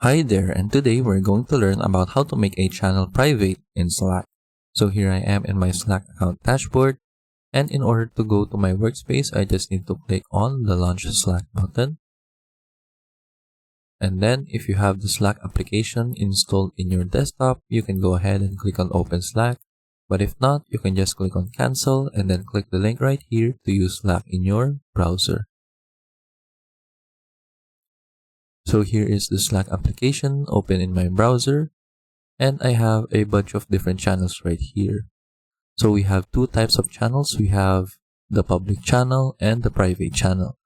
Hi there, and today we're going to learn about how to make a channel private in Slack. So here I am in my Slack account dashboard, and in order to go to my workspace, I just need to click on the Launch Slack button. And then if you have the Slack application installed in your desktop, you can go ahead and click on Open Slack. But if not, you can just click on Cancel and then click the link right here to use Slack in your browser. So here is the Slack application open in my browser, and I have a bunch of different channels right here. So we have two types of channels. We have the public channel and the private channel.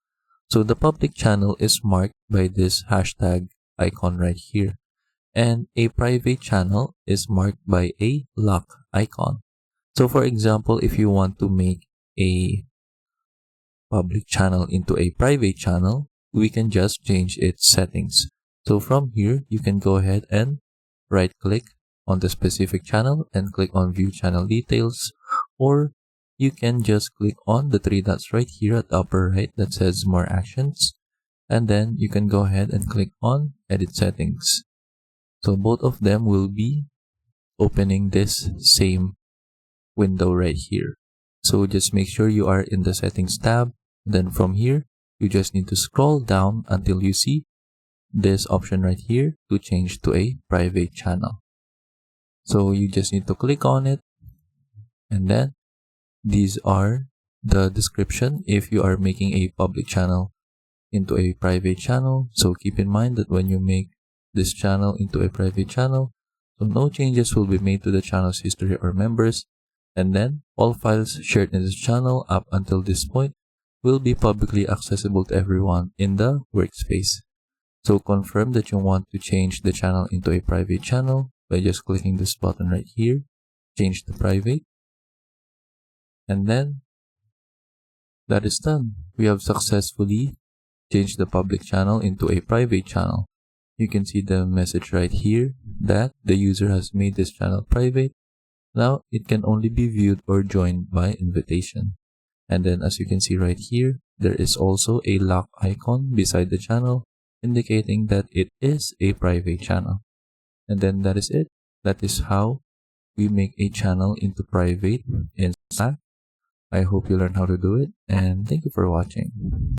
So the public channel is marked by this hashtag icon right here, and a private channel is marked by a lock icon. So for example, if you want to make a public channel into a private channel, we can just change its settings. So from here, you can go ahead and right click on the specific channel and click on view channel details, or you can just click on the three dots right here at the upper right that says more actions, and then you can go ahead and click on edit settings. So both of them will be opening this same window right here. So just make sure you are in the settings tab. Then from here, you just need to scroll down until you see this option right here to change to a private channel. So you just need to click on it, and then these are the description if you are making a public channel into a private channel. So keep in mind that when you make this channel into a private channel, so no changes will be made to the channel's history or members, and then all files shared in this channel up until this point will be publicly accessible to everyone in the workspace. So confirm that you want to change the channel into a private channel by just clicking this button right here, change to private, and then that is done. We have successfully changed the public channel into a private channel. You can see the message right here that the user has made this channel private. Now it can only be viewed or joined by invitation. And then as you can see right here, there is also a lock icon beside the channel indicating that it is a private channel. And then that is it. That is how we make a channel into private in Slack. I hope you learned how to do it, and thank you for watching.